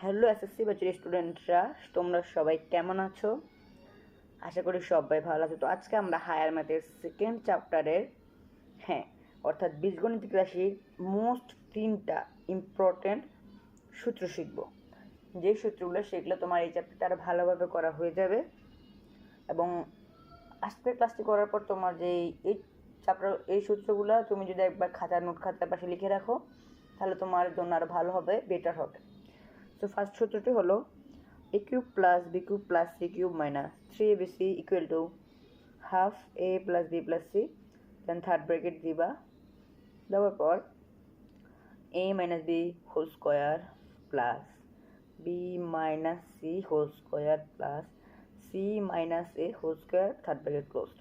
Hello SSC ব্যাচের স্টুডেন্টরা, তোমরা সবাই কেমন আছো? আশা করি সবাই ভালো আছো। তো আজকে আমরা হায়ার ম্যাথের সেকেন্ড চ্যাপ্টারের অর্থাৎ বীজগণিতিক রাশির মোস্ট 3টা ইম্পর্টেন্ট সূত্র শিখব। যে সূত্রগুলো শিখলে তোমার এই চ্যাপ্টারটা আরও ভালোভাবে করা হয়ে যাবে, এবং আজকের ক্লাসটি করার পর তোমার যে এই চ্যাপ্টার এই সূত্রগুলো তুমি যদি একবার খাতার পাশে লিখে রাখো, তাহলে তোমার জন্য আরও ভালো হবে, বেটার হবে। তো ফার্স্ট সূত্রটি হলো a cube plus b cube plus c cube minus 3abc equal to half a plus b plus c, then third bracket দিবা, দেওয়ার পর a minus b whole square plus b minus c whole square plus c minus a whole square, third bracket closed.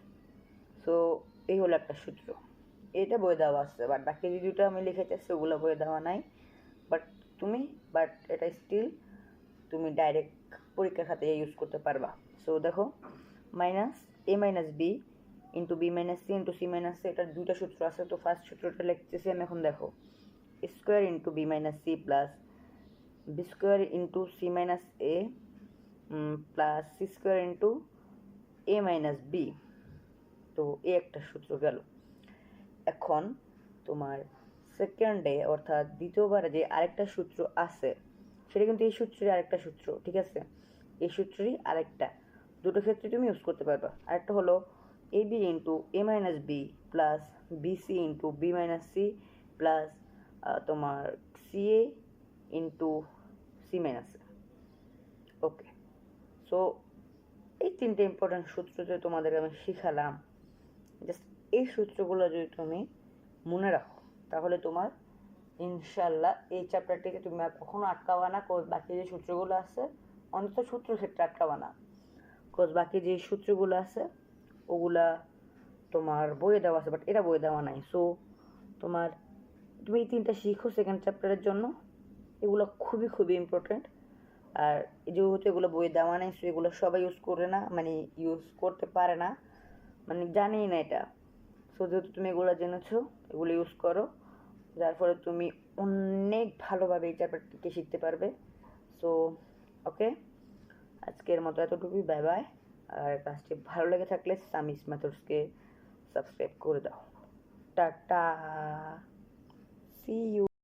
So এই হলো একটা সূত্র, এটা বই দেওয়া আছে, বাট বাকি যে দুটো আমি লিখেছি সেগুলো বই দেওয়া নাই। বাট এটা স্টিল তুমি ডাইরেক্ট পরীক্ষার খাতে ইউজ করতে পারবা। সো দেখো, minus A minus B into B minus C into C minus C, এটার দুইটা সূত্র আছে। তো ফার্স্ট সূত্রটা লিখতেছি আমি এখন। দেখো, square into B minus C plus B square into C minus A plus C square into A minus B. তো এই একটা সূত্র গেল। এখন তোমার সেকেন্ডে অর্থাৎ দ্বিতীয়বারে যে আরেকটা সূত্র আছে, সেটা কিন্তু এই সূত্রের আরেকটা সূত্র, ঠিক আছে? এই সূত্রেরই আরেকটা, দুটো ক্ষেত্রে তুমি ইউজ করতে পারবা। আরেকটা হলো A B into A minus B plus B C into B minus C plus তোমার C A into C minus A. Okay, so এই তিনটে ইম্পর্টেন্ট সূত্র যে তোমাদেরকে আমি শিখালাম, জাস্ট এই সূত্রগুলো যদি তুমি মনে রাখো, তাহলে তোমার ইনশাল্লাহ এই চ্যাপ্টারটিকে তুমি আর কখনো আটকাবা না। বাকি যে সূত্রগুলো আছে, অন্তত সূত্র ক্ষেত্রে আটকাবা না, বাকি যে সূত্রগুলো আছে ওগুলা তোমার বইয়ে দেওয়া আছে, বাট এটা বইয়ে দেওয়া নাই। সো তুমি এই তিনটা শিখো সেকেন্ড চ্যাপ্টারের জন্য, এগুলো খুবই খুবই ইম্পর্টেন্ট। আর যেহেতু এগুলো বইয়ে দেওয়া নাই, সো এগুলো সবাই ইউজ করে না, মানে ইউজ করতে পারে না, মানে জানি না এটা। সো যেহেতু তুমি এগুলো জেনেছো, এগুলো ইউজ করো, যার ফলে তুমি অনেক ভালোভাবে এই চ্যাপ্টারটিকে শিখতে পারবে। সো ওকে, আজকের মতো এতটুকুই, বাই বাই। আর কাজটি ভালো লেগে থাকলে সামিস মেথডসকে সাবস্ক্রাইব করে দাও। Tata, see you.